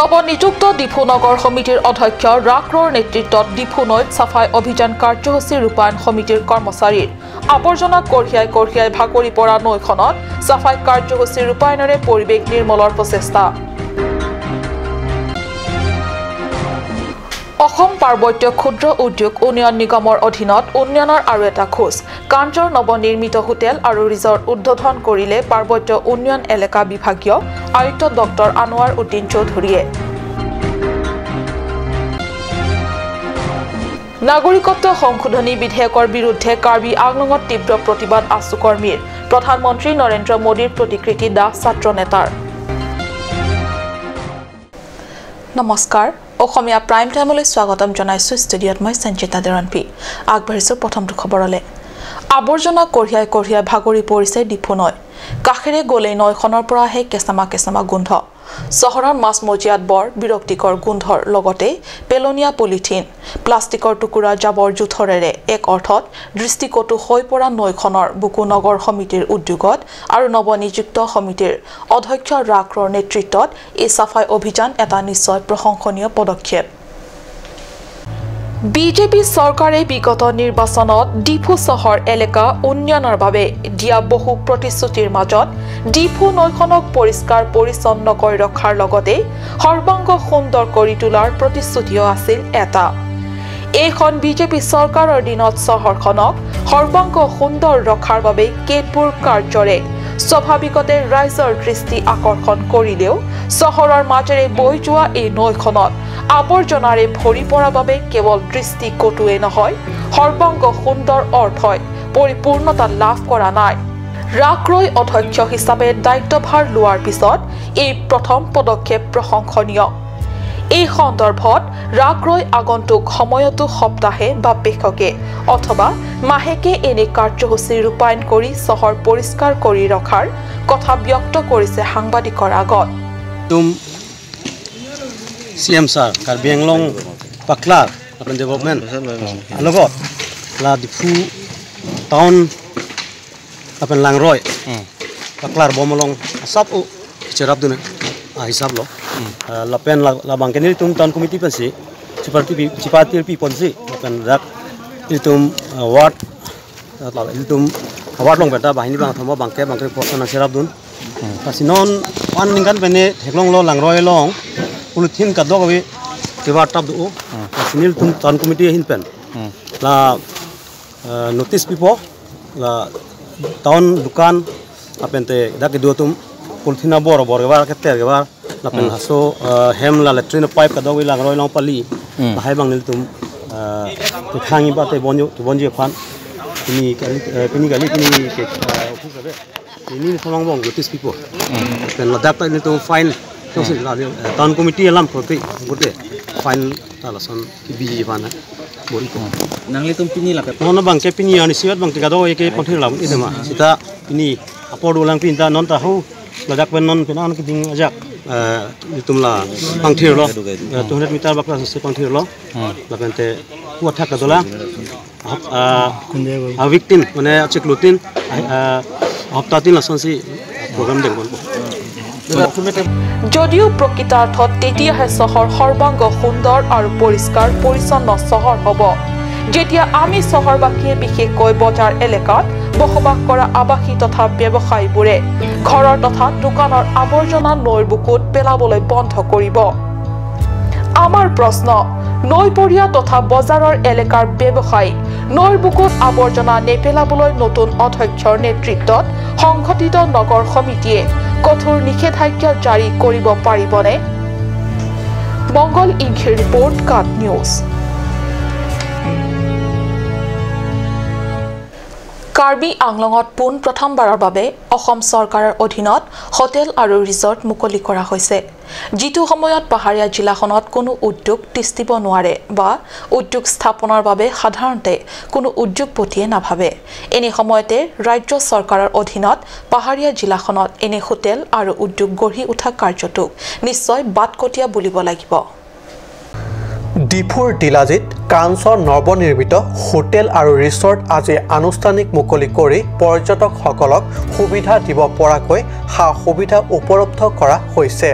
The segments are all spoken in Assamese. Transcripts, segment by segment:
নৱনিযুক্ত ডিফু নগৰ সমিতিৰ অধ্যক্ষ ৰাক্ৰৰ নেতৃত্বত ডিফু নৈত সাফাই অভিযান কাৰ্যসূচী ৰূপায়ণ সমিতিৰ কৰ্মচাৰীৰ আৱৰ্জনা কঢ়িয়াই ভাগৰি পৰা নৈখনত সাফাই কাৰ্যসূচী ৰূপায়ণৰে পৰিৱেশ নিৰ্মলৰ প্ৰচেষ্টা। অসম পাৰ্বত্য ক্ষুদ্ৰ উদ্যোগ উন্নয়ন নিগমৰ অধীনত উন্নয়নৰ আৰু এটা খোজ কাঞ্জৰ নৱনিৰ্মিত হোটেল আৰু ৰিজৰ্ট উদ্বোধন কৰিলে পাৰ্বত্য উন্নয়ন এলেকা বিভাগীয় আয়ুক্ত ডক্টৰ আনোৱাৰ উদ্দিন চৌধুৰীয়ে। নাগৰিকত্ব সংশোধনী বিধেয়কৰ বিৰুদ্ধে কাৰ্বি আংলঙত তীব্ৰ প্ৰতিবাদ আছু কৰ্মীৰ প্ৰধানমন্ত্ৰী নৰেন্দ্ৰ মোদীৰ প্ৰতিকৃতি দাস ছাত্ৰ নেতাৰ। নমস্কাৰ, অসমীয়া প্ৰাইম টাইমলৈ স্বাগতম জনাইছো। ষ্টুডিঅ'ত মই সঞ্চিতা দেৰনপি। আগবাঢ়িছো প্ৰথমটো খবৰলৈ। আৱৰ্জনা কঢ়িয়াই ভাগৰি পৰিছে ডিফু নৈ। কাষেৰে গ'লেই নৈখনৰ পৰা আহে কেঁচামা গোন্ধ। চহৰৰ মাছমজিয়াত বৰ বিৰক্তিকৰ গোন্ধৰ লগতে পেলনীয়া পলিথিন, প্লাষ্টিকৰ টুকুৰা জাবৰ জোথৰেৰে এক অৰ্থত দৃষ্টিকটু হৈ পৰা নৈখনৰ বুকু নগৰ সমিতিৰ উদ্যোগত আৰু নৱনিযুক্ত সমিতিৰ অধ্যক্ষ ৰাক্ৰৰ নেতৃত্বত এই সাফাই অভিযান এটা নিশ্চয় প্ৰশংসনীয় পদক্ষেপ। বিজেপি চৰকাৰে বিগত নিৰ্বাচনত ডিফু চহৰ এলেকা উন্নয়নৰ বাবে দিয়া বহু প্ৰতিশ্ৰুতিৰ মাজত ডিফু নৈখনক পৰিষ্কাৰ পৰিচ্ছন্ন কৰি ৰখাৰ লগতে সৰ্বাংগ সুন্দৰ কৰি তোলাৰ প্ৰতিশ্ৰুতিও আছিল এটা। এইখন বিজেপি চৰকাৰৰ দিনত চহৰখনক সৰ্বাংগ সুন্দৰ ৰখাৰ বাবে কেতবোৰ কাৰ্যৰে স্বাভাৱিকতে ৰাইজৰ দৃষ্টি আকৰ্ষণ কৰিলেও চহৰৰ মাজেৰে বৈ যোৱা এই নৈখনত আৱৰ্জনাৰে ভৰি পৰাৰ বাবে কেৱল দৃষ্টি কটুৱে নহয়, সৰ্বাংগ সুন্দৰ অৰ্থই পৰিপূৰ্ণতা লাভ কৰা নাই। ৰাক্ৰই অধ্যক্ষ হিচাপে দায়িত্বভাৰ লোৱাৰ পিছত এই প্ৰথম পদক্ষেপ প্ৰশংসনীয়। এই সন্দৰ্ভত ৰাক্ৰই আগন্তুক সময়তো সপ্তাহে বা পেশকে অথবা মাহেকে এনে কাৰ্যসূচী ৰূপায়ণ কৰি চহৰ পৰিষ্কাৰ কৰি ৰখাৰ কথা ব্যক্ত কৰিছে সাংবাদিকৰ আগত। CM sir, Karbi Anglong Paklar, Urban Development, Logot, La Difu Town, Apen Langroy, Paklar Bomolong, Asap O, Cerap Dune, Hisab Lo, La Pen La Bankenil Tum Town Committee Pensi, Cipatil Pi Ponsi, Apen Dak, Iltum Ward, Iltum Award Long Beta, Bahini Bang Thomo Bangke, Bangke Posan Cerap Dun, Kasinon, One Ningan Bene, Heglong Lo, Langroy Long. Pulutin kadok awi kebar tab do, sinil tum town committee hin pen, la notice pipo, la town dukan, apente dak kedua tum pulutin abor kebar keter kebar, la pen haso hem la latrine pipe kadok awi langroy long pali, bahai bang nil tum khangi bate bonjo fan, ini kali ini tolong bang notice pipo, pen la dak nil tum fine. Town committee alam kote final alasan biji pana bori ko nangli tum pini la nono bang ke pini ani siwat bang tika do ke konthir lam ide ma sita ini apor ulang pinta non ta hu ladak pen non penan ke ding ajak tumla pangthir lo 200 meter bakla se pangthir lo la pente kuat thak dola a victim mane cheklutin haftatin lasan si program dekon যদিও প্ৰকৃতাৰ্থত তেতিয়াহে চহৰ সৰ্বাংগ সুন্দৰ আৰু পৰিষ্কাৰ পৰিচ্ছন্ন চহৰ হ'ব যেতিয়া আমি চহৰবাসীয়ে বিশেষকৈ বজাৰ এলেকাত বসবাস কৰা আৱাসী তথা ব্যৱসায়ীবোৰে ঘৰৰ তথা দোকানৰ আৱৰ্জনা নৈৰ বুকুত পেলাবলৈ বন্ধ কৰিব। আমাৰ প্ৰশ্ন, নৈপৰীয়া তথা বজাৰৰ এলেকাৰ ব্যৱসায়ী নৈৰ বুকুত আৱৰ্জনা নেপেলাবলৈ নতুন অধ্যক্ষৰ নেতৃত্বত সংগঠিত নগৰ সমিতিয়ে কঠোৰ নিষেধাজ্ঞা জাৰি কৰিব পাৰিবনে? মংগল ইংঘিৰ ৰিপৰ্ট, কাট নিউজ। কাৰ্বি আংলঙত পোন প্ৰথমবাৰৰ বাবে অসম চৰকাৰৰ অধীনত হোটেল আৰু ৰিজৰ্ট মুকলি কৰা হৈছে, যিটো সময়ত পাহাৰীয়া জিলাখনত কোনো উদ্যোগ তিষ্ঠিব নোৱাৰে বা উদ্যোগ স্থাপনৰ বাবে সাধাৰণতে কোনো উদ্যোগপতিয়ে নাভাবে। এনে সময়তে ৰাজ্য চৰকাৰৰ অধীনত পাহাৰীয়া জিলাখনত এনে হোটেল আৰু উদ্যোগ গঢ়ি উঠা কাৰ্যটোক নিশ্চয় বাটকটীয়া বুলিব লাগিব। ডিফুৰ ডিলাজিত কাঞ্চৰ নৱনিৰ্মিত হোটেল আৰু ৰিসৰ্ট আজি আনুষ্ঠানিক মুকলি কৰি পৰ্যটকসকলক সুবিধা দিব পৰাকৈ সা সুবিধা উপলব্ধ কৰা হৈছে।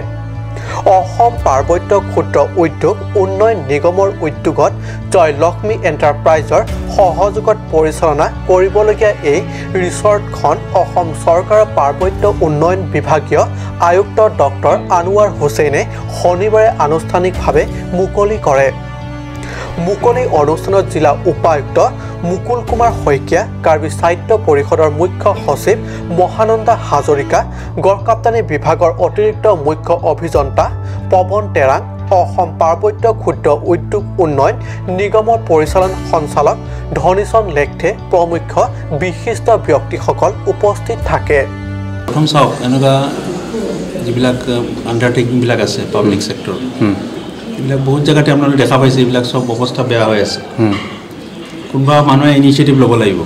অসম পাৰ্বত্য ক্ষুদ্ৰ উদ্যোগ উন্নয়ন নিগমৰ উদ্যোগত জয়লক্ষ্মী এণ্টাৰপ্ৰাইজৰ সহযোগত পৰিচালনা কৰিবলগীয়া এই ৰিসৰ্টখন অসম চৰকাৰৰ পাৰ্বত্য উন্নয়ন বিভাগীয় আয়ুক্ত ডক্টৰ আনোৱাৰ হুছেইনে শনিবাৰে আনুষ্ঠানিকভাৱে মুকলি কৰে। মুকলি অনুষ্ঠানত জিলা উপায়ুক্ত মুকুল কুমাৰ শইকীয়া, কাৰ্বি সাহিত্য পৰিষদৰ মুখ্য সচিব মহানন্দা হাজৰিকা, গড়কাপ্তানি বিভাগৰ অতিৰিক্ত মুখ্য অভিযন্তা পৱন টেৰাং, অসম পাৰ্বত্য ক্ষুদ্ৰ উদ্যোগ উন্নয়ন নিগমৰ পৰিচালন সঞ্চালক ধনীচন লেখথে প্ৰমুখ বিশিষ্ট ব্যক্তিসকল উপস্থিত থাকে। প্ৰথম চাওক এনেকুৱা যিবিলাক আণ্ডাৰটেকিংবিলাক আছে পাব্লিক ছেক্টৰ এইবিলাক বহুত জেগাতে আপোনালোকে দেখা পাইছে এইবিলাক চব অৱস্থা বেয়া হৈ আছে। কোনোবা মানুহে ইনিচিয়েটিভ ল'ব লাগিব।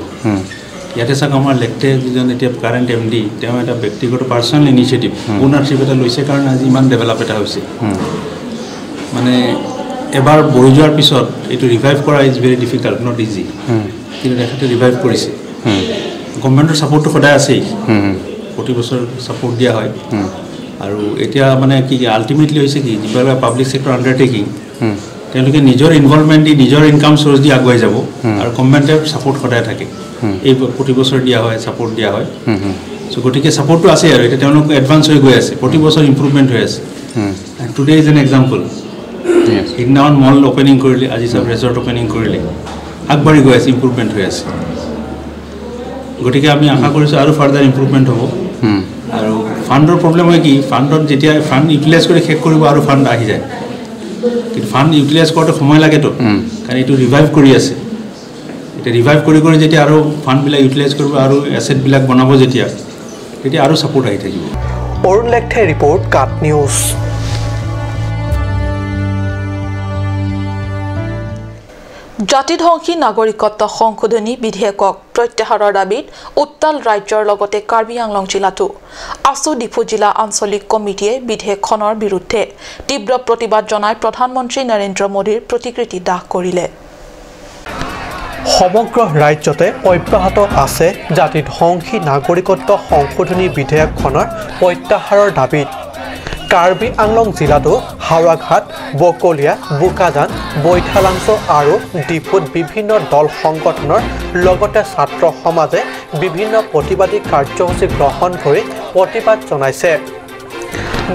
ইয়াতে চাওক আমাৰ লেখথে যিজন এতিয়া কাৰেণ্ট MD তেওঁ এটা ব্যক্তিগত পাৰ্চনেল ইনিচিয়েটিভ ওনাৰশ্বিপ এটা লৈছে কাৰণে আজি ইমান ডেভেলপ এটা হৈছে। মানে এবাৰ বহি যোৱাৰ পিছত এইটো ৰিভাইভ কৰা is very difficult, not easy. কিন্তু তেখেতে ৰিভাইভ কৰিছে। গভৰ্ণমেণ্টৰ ছাপোৰ্টটো সদায় আছেই, প্ৰতি বছৰ ছাপোৰ্ট দিয়া হয়। আৰু এতিয়া মানে কি আল্টিমেটলি হৈছে কি যিবিলাক পাব্লিক ছেক্টৰ আণ্ডাৰটেকিং তেওঁলোকে নিজৰ ইনভলভমেণ্ট দি নিজৰ ইনকাম চ'ৰ্চ দি আগুৱাই যাব আৰু গভৰ্ণমেণ্টে ছাপোৰ্ট সদায় থাকে। এই প্ৰতি বছৰ দিয়া হয়, ছাপোৰ্ট দিয়া হয়। চ' গতিকে ছাপোৰ্টটো আছে আৰু এতিয়া তেওঁলোক এডভান্স হৈ গৈ আছে, প্ৰতি বছৰ ইম্প্ৰুভমেণ্ট হৈ আছে। Today is an example. সিদিনাখন মল অপেনিং কৰিলে, আজি চব ৰেজৰ্ট অপেনিং কৰিলে, আগবাঢ়ি গৈ আছে, ইম্প্ৰুভমেণ্ট হৈ আছে। গতিকে আমি আশা কৰিছোঁ আৰু ফাৰ্ডাৰ ইম্প্ৰুভমেণ্ট হ'ব। আৰু ফাণ্ডৰ প্ৰব্লেম হয় কি ফাণ্ডত যেতিয়া ফাণ্ড ইউটিলাইজ কৰি শেষ কৰিব আৰু ফাণ্ড আহি যায়, কিন্তু ফাণ্ড ইউটিলাইজ কৰোঁতে সময় লাগেতো, কাৰণ এইটো ৰিভাইভ কৰি আছে। এতিয়া ৰিভাইভ কৰি কৰি যেতিয়া আৰু ফাণ্ডবিলাক ইউটিলাইজ কৰিব আৰু এছেটবিলাক বনাব যেতিয়া তেতিয়া আৰু ছাপোৰ্ট আহি থাকিব। অৰুণ লেখথে ৰিপৰ্ট, কাট নিউজ। জাতিধ্বংসী নাগৰিকত্ব সংশোধনী বিধেয়কক প্ৰত্যাহাৰৰ দাবীত উত্তাল ৰাজ্যৰ লগতে কাৰ্বি আংলং জিলাতো আছু ডিফু জিলা আঞ্চলিক কমিটিয়ে বিধেয়কখনৰ বিৰুদ্ধে তীব্ৰ প্ৰতিবাদ জনাই প্ৰধানমন্ত্ৰী নৰেন্দ্ৰ মোদীৰ প্ৰতিকৃতি দাহ কৰিলে। সমগ্ৰ ৰাজ্যতে অব্যাহত আছে জাতিধ্বংসী নাগৰিকত্ব সংশোধনী বিধেয়কখনৰ প্ৰত্যাহাৰৰ দাবীত। কাৰ্বি আংলং জিলাতো হাওৰাঘাট, বকলিয়া, বোকাজান, বৈঠালাংচ আৰু ডিফুত বিভিন্ন দল সংগঠনৰ লগতে ছাত্ৰ সমাজে বিভিন্ন প্ৰতিবাদী কাৰ্যসূচী গ্ৰহণ কৰি প্ৰতিবাদ জনাইছে।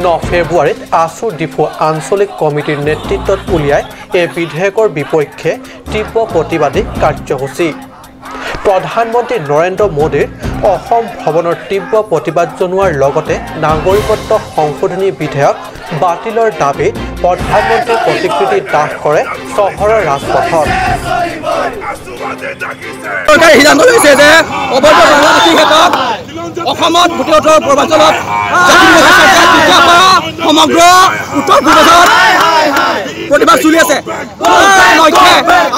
9 ফেব্ৰুৱাৰীত আছু ডিফু আঞ্চলিক কমিটিৰ নেতৃত্বত উলিয়াই এই বিধেয়কৰ বিপক্ষে তীব্ৰ প্ৰতিবাদী কাৰ্যসূচী। প্ৰধানমন্ত্ৰী নৰেন্দ্ৰ মোদীৰ অসম ভ্ৰমণৰ তীব্ৰ প্ৰতিবাদ জনোৱাৰ লগতে নাগৰিকত্ব সংশোধনী বিধেয়ক বাতিলৰ দাবীত প্ৰধানমন্ত্ৰীৰ প্ৰতিকৃতি দাহ কৰে চহৰৰ ৰাজপথত। চৰকাৰে সিদ্ধান্ত লৈছে যে অবৈধ বাংলাদেশী ক্ষেত্ৰত অসমত ভোটৰ প্ৰবাচনত সমগ্ৰ উত্তৰ পূৰ্বাঞ্চলত প্ৰতিবাদ চলি আছে।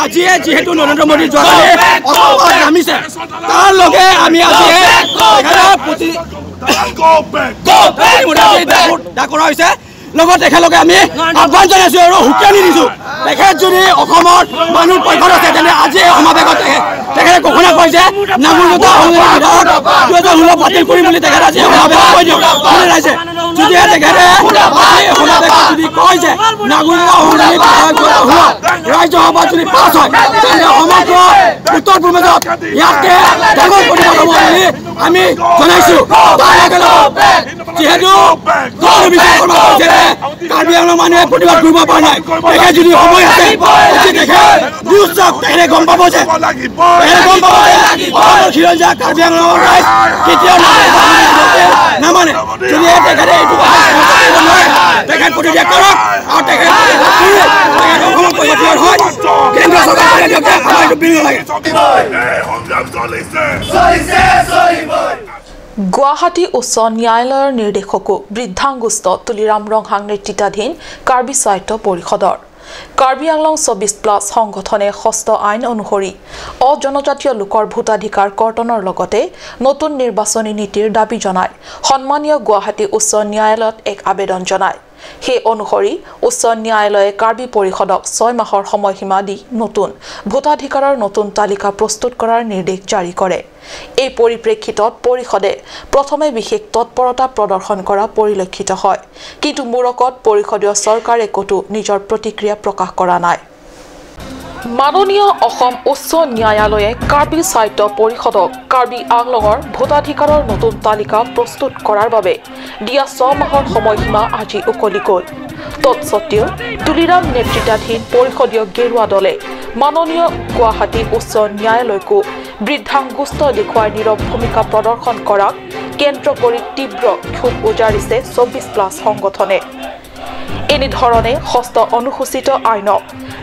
আজিয়ে যিহেতু নৰেন্দ্ৰ মোদীৰ যোৱাকালি অসমত নামিছে, তাৰ লগে আমি আজিয়ে কৰা হৈছে। লগত একেলগে আমি আহ্বান জনাইছোঁ আৰু হুকিয়ানি দিছোঁ, তেখেত যদি অসমৰ মানুহ পক্ষত আছে তেনে আজি এই সমাৱেশত তেখেতে ঘোষণা কৰিছে নাগৰিকত্ব সংশোধনী বাতিল কৰিম বুলি তেখেতে আজি সমাৱেশত কৈ দিয়ক ৰাইজে। যদিহে তেখেতে সমাৱেশত যদি কয় যে নাগৰিকত্ব সংশোধনী ৰাজ্য সভাত যদি পাছ হয় তেন্তে সমগ্ৰ উত্তৰ পূৰ্বাঞ্চলত ইয়াতকে ডাঙৰ প্ৰতিবাদ হ'ব বুলি আমি জনাইছোঁ। তাৰ লগে লগে যিহেতু কাৰ্বি আংলং মানুহে প্ৰতিবাদ কৰিব পৰা নাই, তেখেত যদি সময় আছে নিউজ চাওক, তেখেতে গম পাব যে খিৰঞ্জীয়া কাৰ্বি আংলঙৰ ৰাইজ কেতিয়াও নামানে। যদিহে তেখেতে এইটো তেখেত প্ৰতিত্যাগ কৰক আৰু তেখেত অসমত প্ৰগতিৰ হয় কেন্দ্ৰীয় চৰকাৰে আমাৰ এইটো বিল নালাগে। গুৱাহাটী উচ্চ ন্যায়ালয়ৰ নিৰ্দেশকো বৃদ্ধাংগুষ্ঠ তুলিৰাম ৰংহাং নেতৃত্বাধীন কাৰ্বি সাহিত্য পৰিষদৰ কাৰ্বি আংলং 24+ সংগঠনে ষষ্ঠ আইন অনুসৰি অজনজাতীয় লোকৰ ভোটাধিকাৰ কৰ্তনৰ লগতে নতুন নিৰ্বাচনী নীতিৰ দাবী জনাই সন্মানীয় গুৱাহাটী উচ্চ ন্যায়ালয়ত এক আবেদন জনায়। সেই অনুসৰি উচ্চ ন্যায়ালয়ে কাৰ্বি পৰিষদক 6 মাহৰ সময়সীমা দি নতুন ভোটাধিকাৰৰ নতুন তালিকা প্ৰস্তুত কৰাৰ নিৰ্দেশ জাৰি কৰে এই পৰিপ্ৰেক্ষিতত পৰিষদে প্ৰথমে বিশেষ তৎপৰতা প্ৰদৰ্শন কৰা পৰিলক্ষিত হয় কিন্তু মূৰকত পৰিষদীয় চৰকাৰে কতো নিজৰ প্ৰতিক্ৰিয়া প্ৰকাশ কৰা নাই মাননীয় অসম উচ্চ ন্যায়ালয়ে কাৰ্বি সাহিত্য পৰিষদক কাৰ্বি আংলঙৰ ভোটাধিকাৰৰ নতুন তালিকা প্ৰস্তুত কৰাৰ বাবে দিয়া 6 মাহৰ সময়সীমা আজি উকলি গ'ল তৎসত্ত্বেও তুলিৰাম নেতৃত্বাধীন পৰিষদীয় গেৰুৱা দলে মাননীয় গুৱাহাটী উচ্চ ন্যায়ালয়কো বৃদ্ধাংগুষ্ট দেখুৱাই নীৰৱ ভূমিকা প্ৰদৰ্শন কৰাক কেন্দ্ৰ কৰি তীব্ৰ ক্ষোভ উজাৰিছে 24+ সংগঠনে এনেধৰণে ষষ্ঠ অনুসূচিত আইনক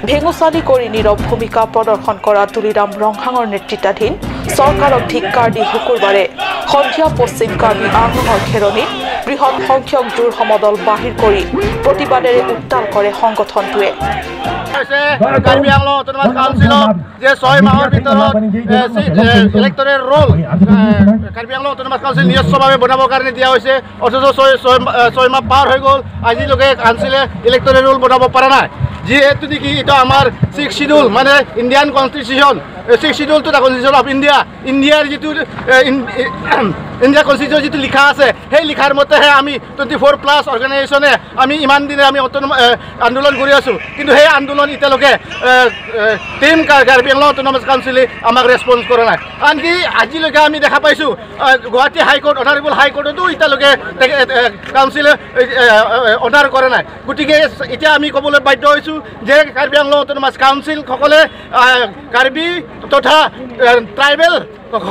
ভেঙুচালি কৰি নীৰৱ ভূমিকা প্ৰদৰ্শন কৰা তুলিৰাম ৰংহাঙৰ নেতৃত্বাধীন চৰকাৰক ধিক্কাৰ দি শুকুৰবাৰে সন্ধিয়া পশ্চিম কাৰ্বি আংলঙৰ খেৰণিত বৃহৎ সংখ্যক জোৰ সমদল বাহিৰ কৰি প্ৰতিবাদেৰে উত্তাল কৰে সংগঠনটোৱে কাৰ্বি আংলং অটোনমাস কাউন্সিলক যে 6 মাহৰ ভিতৰত electoral roll Karbi Anglong autonomous council নিজস্বভাৱে বনাবৰ কাৰণে দিয়া হৈছে অথচ 6 মাহ পাৰ হৈ গ'ল আজিলৈকে কাউন্সিলে ইলেক্টৰেল ৰোল বনাব পৰা নাই যিহেতু নেকি এটা আমাৰ 6 শিডিউল মানে Indian constitution 6 schedule to the constitution of ইণ্ডিয়াৰ যিটো ইণ্ডিয়া কনষ্টিটিউশ্যন যিটো লিখা আছে সেই লিখাৰ মতেহে আমি 24+ অৰ্গেনাইজেশ্যনে আমি ইমান দিনে আমি আন্দোলন কৰি আছোঁ কিন্তু সেই আন্দোলন এতিয়ালৈকে টিম কাৰ্বি আংলং অটোনমাস কাউন্সিলে আমাক ৰেছপন্স কৰা নাই আনকি আজিলৈকে আমি দেখা পাইছোঁ গুৱাহাটী হাইকোৰ্ট অনাৰেবল হাইকোৰ্টতো এতিয়ালৈকে কাউন্সিলে অৰ্ডাৰ কৰা নাই গতিকে এতিয়া আমি ক'বলৈ বাধ্য হৈছোঁ যে কাৰ্বি আংলং অটোনমাস কাউন্সিলসকলে কাৰ্বি তথা ট্ৰাইবেল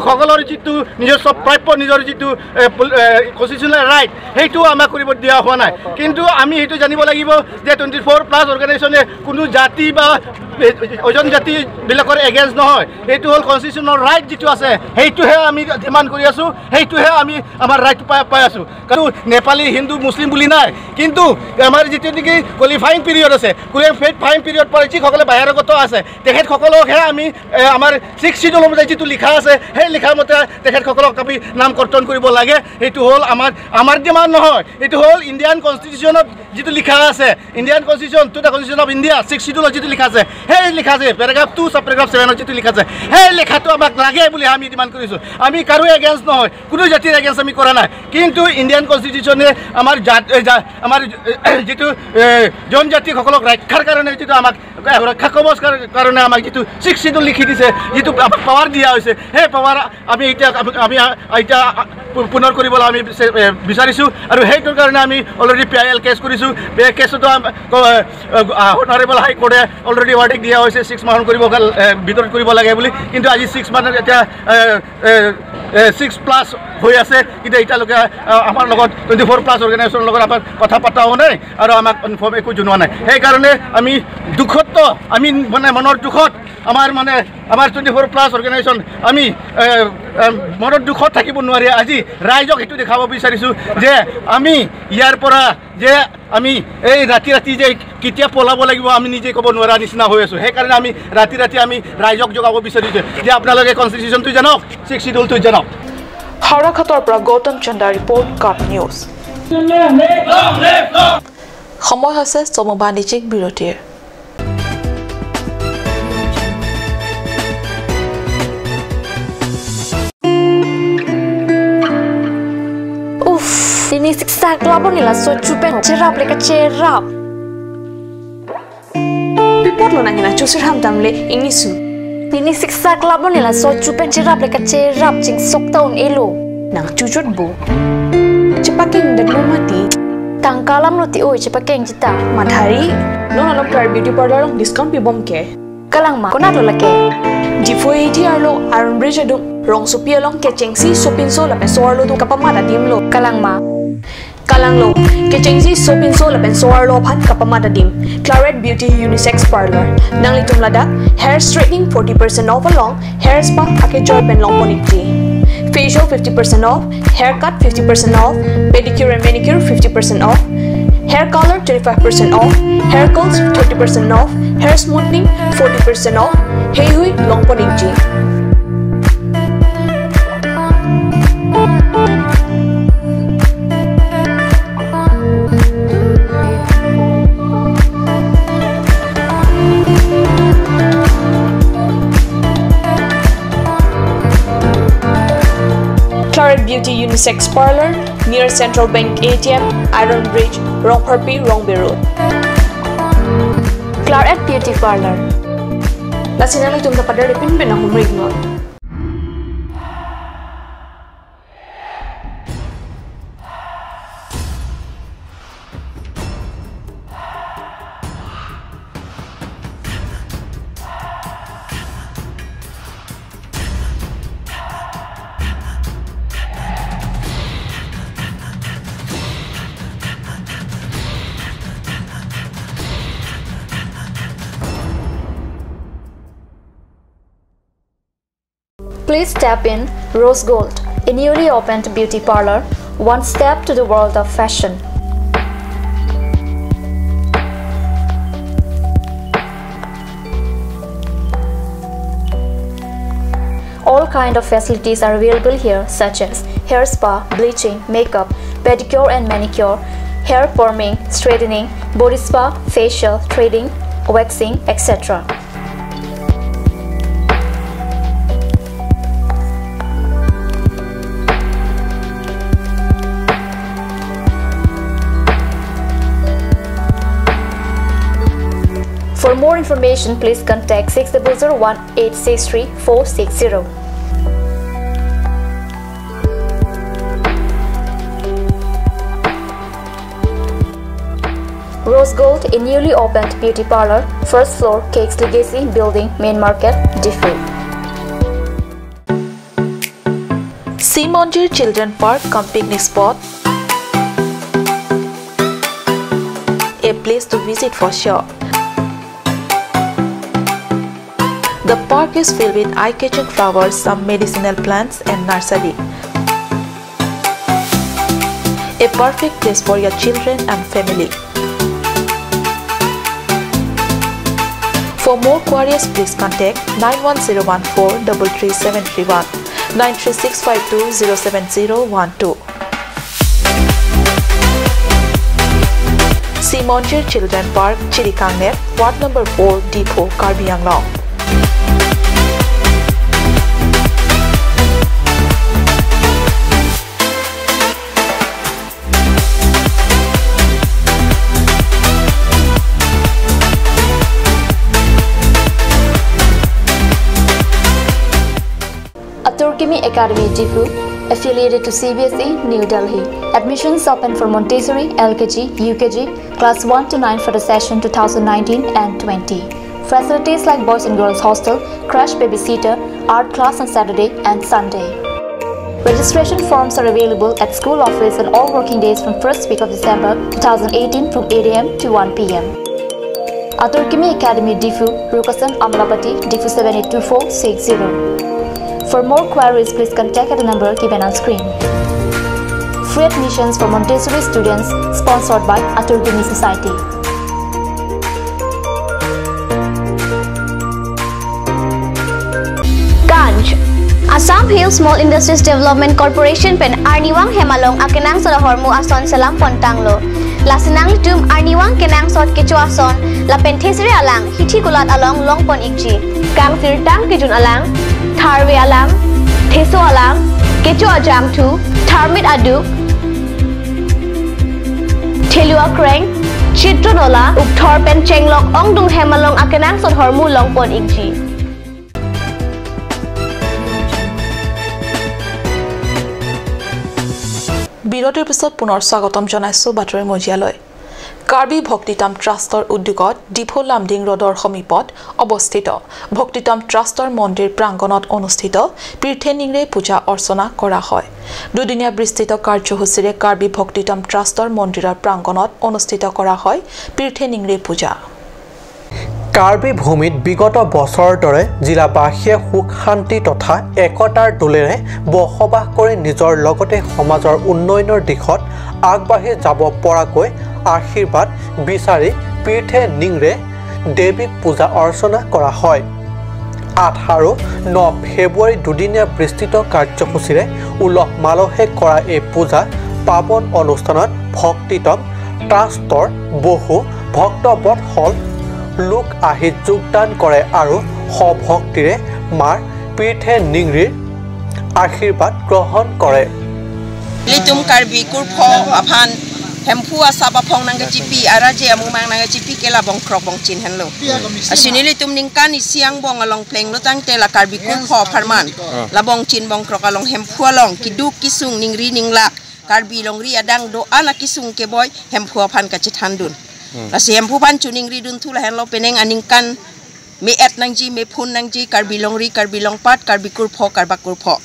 সকলৰ যিটো নিজস্ব প্ৰাপ্য নিজৰ যিটো কনষ্টিটিউচনেল ৰাইট সেইটো আমাক কৰিব দিয়া হোৱা নাই কিন্তু আমি সেইটো জানিব লাগিব যে 24+ অৰ্গেনাইজেশ্যনে কোনো জাতি বা জনজাতিবিলাকৰ এগেইনষ্ট নহয় এইটো হ'ল কনষ্টিটিউচনেল ৰাইট যিটো আছে সেইটোহে আমি ডিমাণ্ড কৰি আছোঁ সেইটোহে আমি আমাৰ ৰাইট পাই আছোঁ কাৰণ নেপালী হিন্দু মুছলিম বুলি নাই কিন্তু আমাৰ যিটো নেকি কোৱালিফাইং পিৰিয়ড আছে কোৱালিফাইং পিৰিয়ড পৰে যিসকলে বাহিৰগত আছে তেখেতসকলকহে আমি আমাৰ 6 শিডিউল অনুযায়ী যিটো লিখা আছে সেই লিখাৰ মতে তেখেতসকলক আমি নাম কৰ্তন কৰিব লাগে এইটো হ'ল আমাৰ ডিমাণ্ড নহয় এইটো হ'ল ইণ্ডিয়ান কনষ্টিটিউশ্যনত যিটো লিখা আছে Indian constitution to the constitution of India 6 শিডিউলত যিটো লিখা আছে সেই লিখা আছে পেৰাগ্ৰাফ 2 সাব পেৰাগ্ৰাফ 7 যিটো লিখা আছে সেই লিখাটো আমাক লাগে বুলি আমি ডিমাণ্ড কৰিছোঁ আমি কাৰো এগেইনষ্ট নহয় কোনো জাতিৰ এগেইনষ্ট আমি কৰা নাই কিন্তু ইণ্ডিয়ান কনষ্টিটিউশ্যনে আমাৰ যিটো জনজাতিসকলক ৰক্ষাৰ কাৰণে যিটো আমাক ৰক্ষা কবচ কাৰণে আমাক যিটো 6 শিডিউল লিখি দিছে যিটো পাৱাৰ দিয়া হৈছে সেই পাৱাৰ আমি এতিয়া পুনৰ কৰিবলৈ আমি বিচাৰিছোঁ আৰু সেইটোৰ কাৰণে আমি অলৰেডি PIL কেছ কৰিছোঁ কেছতো অনাৰেবল হাইকোৰ্টে অলৰেডি ৱাৰ্ডিং দিয়া হৈছে 6 মাহ ভিতৰত কৰিব লাগে বুলি কিন্তু আজি 6 মাহ এতিয়া 6+ হৈ আছে কিন্তু এতিয়ালৈকে আমাৰ লগত 24+ অৰ্গেনাইজেশ্যনৰ লগত আমাৰ কথা পতাও নাই আৰু আমাক ইনফৰ্ম একো জনোৱা নাই সেইকাৰণে আমি দুখত আমি মানে মনৰ দুখত আমাৰ 24+ অৰ্গেনাইজেশ্যন আমি মনৰ দুখত থাকিব নোৱাৰি আজি ৰাইজক সেইটো দেখাব বিচাৰিছোঁ যে আমি ইয়াৰ পৰা যে আমি এই ৰাতি যে কেতিয়া পলাব লাগিব আমি নিজে ক'ব নোৱাৰা নিচিনা হৈ আছোঁ সেইকাৰণে আমি ৰাতি আমি ৰাইজক জগাব বিচাৰিছোঁ যে আপোনালোকে কনষ্টিটিউশ্যনটো জানক 6 শিডিউলটো জানক হাওৰাঘাটৰ পৰা Gautam Chandra report cup news সময় হৈছে চমু বাণিজ্যিক বিৰতিৰ Ini siksa kelapa nila so cupen cerap leka cerap. Pipot lo nanya na cusir ham tamle ini su. Ini siksa kelapa nila so cupen cerap leka cerap cing sok tahun elo. Nang cucut bu. Cepaking dan lo mati. Tangkalam lo ti oi cepaking cita. Madhari. Lo nalam tar beauty parlor long discount pi bom ke. Kalang ma konat lo lake. Jifo iti arlo Iron Bridge adung rong supia long ke cengsi sopin so la peso arlo tu kapamada dim lo. Kalang ma. Kalang lo, kecengsi sopin so lapen soar lo pat kapamada dim. Claret Beauty Unisex Parlor. Nang litum lada, hair straightening 40% off along, hair spa ake joy pen long ponikti. Facial 50% off, haircut 50% off, pedicure and manicure 50% off, hair color 25% off, hair curls 30% off, hair smoothing 40% off, hey hui long ponikti. Beauty Unisex Parlor near Central Bank ATM, Iron Bridge, Rongparpi, Rongbe Road. Claret Beauty Parlor. Lasinang itong napadar ipin pinahumrig mo. Please step in Rose Gold, a newly opened beauty parlor, one step to the world of fashion. All kind of facilities are available here, such as hair spa, bleaching, makeup, pedicure and manicure, hair perming, straightening, body spa, facial, threading, waxing, etc. For more information, please contact 600-1863-460. Rose Gold, a newly opened beauty parlor, first floor, Cakes Legacy Building, Main Market, Diffu. Simonjir Children Park cum picnic spot, a place to visit for sure. The park is filled with eye-catching flowers, some medicinal plants and nursery. A perfect place for your children and family. For more queries, please contact 91014-33731, 93652-07012. Simonjir Children Park, Chirikangnet, Ward number 4, Depot, Karbi Anglong. Aturkimi Academy Diffu, affiliated to CBSE, New Delhi. Admissions open for Montessori, LKG, UKG, class 1 to 9 for the session 2019 and 20. Facilities like boys and girls hostel, crash babysitter, art class on Saturday and Sunday. Registration forms are available at school office on all working days from first week of December 2018 from 8 AM to 1 PM. Aturkimi Academy Diffu, Rukasan Amlapati, Diffu 782460. For more queries, please contact at the number given on screen. Free admissions for Montessori students, sponsored by Aturkimi Society. Ganj Assam Hill Small Industries Development Corporation pen Arniwang Hemalong akenang sa hormu ason salam pontanglo. Lasinang litum Arniwang kenang sot kecu ason la penthesri alang hithi kulat along longpon ikji. Kang sirtang kijun alang Tharwe alang, Theso alang, Kecho ajam tu, Tharmit aduk, Thelua kreng, Chitronola, Ukthor pen chenglok ongdung hemalong akenang sot hormu longpon ikji. বিৰতিৰ পিছত পুনৰ স্বাগতম জনাইছো বাতৰি মজিয়ালৈ। কাৰ্বি ভক্তিতাম ট্ৰাষ্টৰ উদ্যোগত ডিফু লামডিং ৰোডৰ সমীপত অৱস্থিত ভক্তিতাম ট্ৰাষ্টৰ মন্দিৰ প্ৰাংগণত অনুষ্ঠিত পীৰ্থে নিংৰে পূজা অৰ্চনা কৰা হয়। দুদিনীয়া বিস্তৃত কাৰ্যসূচীৰে কাৰ্বি ভক্তিতাম ট্ৰাষ্টৰ মন্দিৰৰ প্ৰাংগণত অনুষ্ঠিত কৰা হয় পীৰ্থে নিংৰে পূজা। কাৰ্বি ভূমিত বিগত বছৰৰ দৰে জিলাবাসীয়ে সুখ শান্তি তথা একতাৰ দোলেৰে বসবাস কৰি নিজৰ লগতে সমাজৰ উন্নয়নৰ দিশত আগবাঢ়ি যাব পৰাকৈ আশীৰ্বাদ বিচাৰি পীৰ্থে নিংৰে দেৱীক পূজা অৰ্চনা কৰা হয়। 8 আৰু 9 ফেব্ৰুৱাৰী দুদিনীয়া বিস্তৃত কাৰ্যসূচীৰে উলহ মালহে কৰা এই পূজা পাৱন অনুষ্ঠানত ভক্তিতম ট্ৰাষ্টৰ বহু ভক্তবৎসল লোক আহি যোগদান কৰে আৰু সভক্তিৰে মাৰ পীৰ্থে নিংৰিৰ আশীৰ্বাদ গ্ৰহণ কৰে। litum karbi kurpho aphan hempu asaba phong nang GP araje amumang nang GP kela bong krok bong chin henlo asini litum ningkan isiang bong along pleng lutang tela karbi kurpho farman la bong chin bong krok along hempu along kiduk kisung ningri ningla karbi longri adang do ana kisung ke boy hempu aphan ka chithandun asi hempu pan chuning ri dun thula henlo peneng aningkan me et nang ji me phun nang ji karbi longri karbi longpat karbi kurpho karba kurpho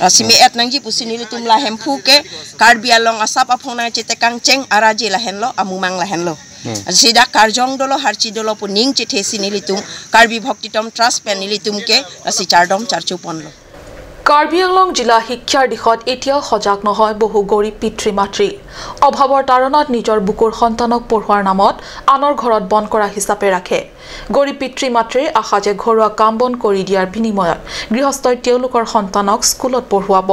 asi me et nang ji pusini litum la hempu ke karbi along asap aphong na chitekang cheng araje la henlo amumang la henlo asida karjong dolo harchi dolo puning chithesi nilitum karbi bhaktitom trust pen nilitum ke asi chardom charchu ponlo Karbi Anglong জিলা শিক্ষাৰ দিশত এতিয়াও সজাগ নহয় বহু গৰীব পিতৃ মাতৃ অভাৱৰ তাৰণত নিজৰ বুকুৰ সন্তানক পঢ়োৱাৰ নামত আনৰ ঘৰত বন কৰা হিচাপে ৰাখে গৰীব পিতৃ মাতৃৰ আশা যে ঘৰুৱা কাম বন কৰি দিয়াৰ বিনিময়ত গৃহস্থই তেওঁলোকৰ সন্তানক স্কুলত পঢ়ুৱাব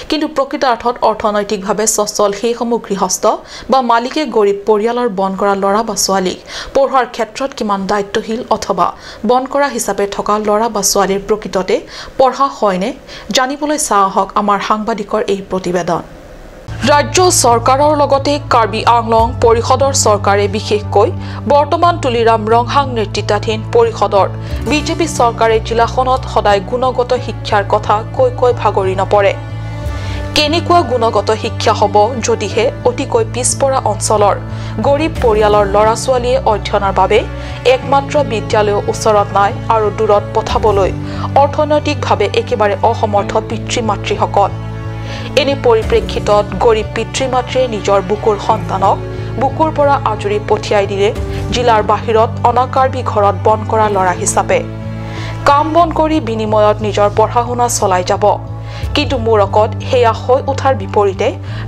কিন্তু প্ৰকৃতাৰ্থত অৰ্থনৈতিকভাৱে সচল সেইসমূহ গৃহস্থ বা মালিকে গৰীব পৰিয়ালৰ বন কৰা ল'ৰা বা ছোৱালীক পঢ়োৱাৰ ক্ষেত্ৰত কিমান দায়িত্বশীল অথবা বন কৰা হিচাপে থকা ল'ৰা বা ছোৱালীৰ প্ৰকৃততে পঢ়া হয়নে জানিবলৈ চাহক আমাৰ সাংবাদিকৰ এই প্ৰতিবেদন ৰাজ্য চৰকাৰৰ লগতে কাৰ্বি আংলং পৰিষদৰ চৰকাৰে বিশেষকৈ বৰ্তমান তুলিৰাম ৰংহাং নেতৃত্বাধীন পৰিষদৰ বিজেপি চৰকাৰে জিলাখনত সদায় গুণগত শিক্ষাৰ কথা কৈ ভাগৰি নপৰে কেনেকুৱা গুণগত শিক্ষা হ'ব যদিহে অতিকৈ পিছপৰা অঞ্চলৰ গৰীব পৰিয়ালৰ ল'ৰা ছোৱালীয়ে অধ্যয়নৰ বাবে একমাত্ৰ বিদ্যালয় ওচৰত নাই আৰু দূৰত পঠাবলৈ অৰ্থনৈতিকভাৱে একেবাৰে অসমৰ্থ পিতৃ মাতৃসকল এনে পৰিপ্ৰেক্ষিতত গৰীব পিতৃ মাতৃয়ে নিজৰ বুকুৰ সন্তানক বুকুৰ পৰা আজৰি পঠিয়াই দিলে জিলাৰ বাহিৰত অনাকাৰ্বি ঘৰত বন কৰা ল'ৰা হিচাপে কাম বন কৰি বিনিময়ত নিজৰ পঢ়া শুনা চলাই যাব কিন্তু মূৰকত হেয়া হৈ উঠাৰ বিপৰীতে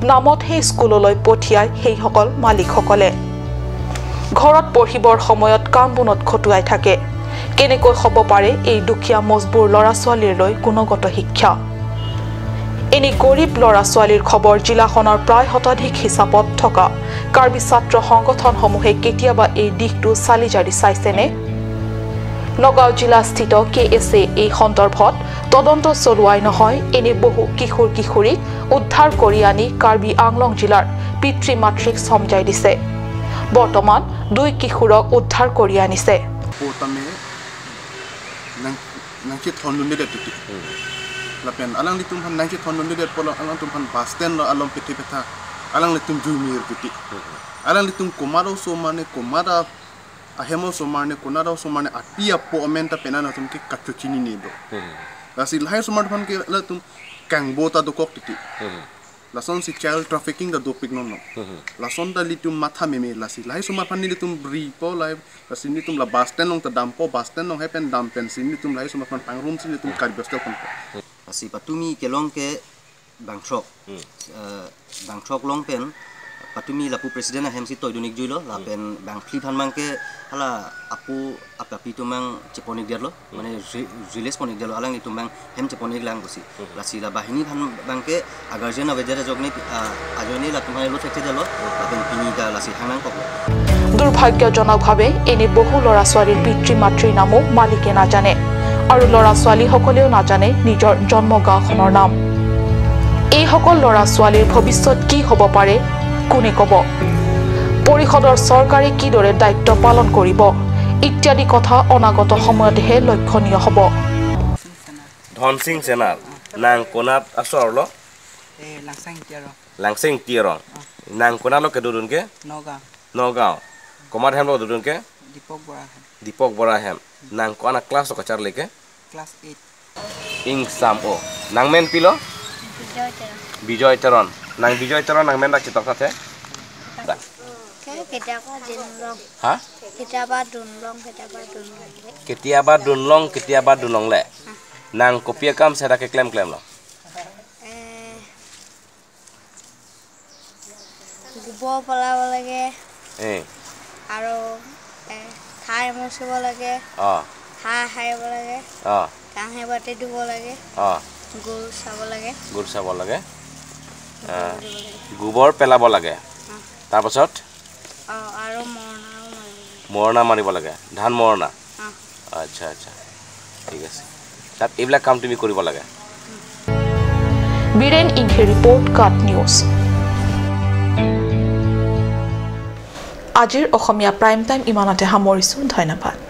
নামত সেই স্কুললৈ পঠিয়াই সেইসকল মালিকসকলে ঘৰত পঢ়িবৰ সময়ত কাম বনত খটুৱাই থাকে কেনেকৈ হ'ব পাৰে এই দুখীয়া মজবুৰ ল'ৰা ছোৱালীলৈ গুণগত শিক্ষা এনে গৰীব ল'ৰা ছোৱালীৰ খবৰ জিলাখনৰ প্ৰায় শতাধিক হিচাপত থকা কাৰ্বি ছাত্ৰ সংগঠনসমূহে কেতিয়াবা এই দিশটো চালি জাৰি চাইছেনে নগাঁও জিলাস্থিত KSA এই সন্দৰ্ভত তদন্ত চলোৱাই নহয় এনে বহু কিশোৰ কিশোৰীক উদ্ধাৰ কৰি আনি কাৰ্বি আংলং জিলাৰ পিতৃ মাতৃক সমজাই দিছে বৰ্তমান দুই কিশোৰক উদ্ধাৰ কৰি আনিছে lapen alang litum han nangki thon nunde det polo alang tum han basten no alom peti peta alang litum jumir peti alang litum komaro so mane komara ahemo so mane konara so mane apia po amenta penana tum ki kachuchini ni do lasil hai so mane ke la tum kangbota do kok titi lason si child trafficking da do pignon no lason da litum matha meme lasil hai so mane pan ni litum bripo live lasin litum la basten nong ta dampo basten nong hepen dampen sin litum lai so mane pangrum sin litum karbestel kon asi patumi kelong ke bangshok long pen patumi lapu president hemsi toidunik juilo lapen bang flip hanmang ke hala apu apapi tumang cheponik diarlo mane release ponik diarlo alang itumang hem cheponik lang gosi lasi la bahini bang ke agarjen avejara jogni ajoni la tumai lo thekte diarlo lapen pini da lasi hanang koklo দুৰ্ভাগ্যজনকভাৱে এনে বহু ল'ৰা ছোৱালীৰ পিতৃ মাতৃৰ নামো মালিকে নাজানে আৰু ল'ৰা ছোৱালীসকলেও নাজানে নিজৰ জন্ম গাঁওখনৰ নাম এইসকল ল'ৰা ছোৱালীৰ ভৱিষ্যত কি হ'ব পাৰে কোনে ক'ব পৰিষদৰ চৰকাৰে কিদৰে দায়িত্ব পালন কৰিব ইত্যাদি কথা অনাগত সময়তহে লক্ষণীয় হ'ব ধনসিং সেনাল নাং কোনাত আসৰলো লাংসিং টিয়ৰং নাং কোনালো কেদুৰুনকে নগাঁও কমাৰ Hem দুৰুনকে Dipak Bora Hem nang ko anak kelas ko char leke class 8 ing sam o nang men pilo bijoy teron nang nang men dak chitok sathe ha ketiaba dunlong le nang kopia kam sera ke klem lo gubo pala lage aro খাই মছব লাগে খাই লাগে কাহে বাটি দিব লাগে গৰু চাব লাগে গোবৰ পেলাব লাগে তাৰ পাছত আৰু মৰণা মাৰিব লাগে ধান মৰণা আচ্ছা ঠিক আছে তাত এইবিলাক কাম তুমি কৰিব লাগে বীৰেন ইংখে ৰিপৰ্ট কাট নিউজ আজিৰ অসমীয়া প্ৰাইম টাইম ইমানতে সামৰিছোঁ ধন্যবাদ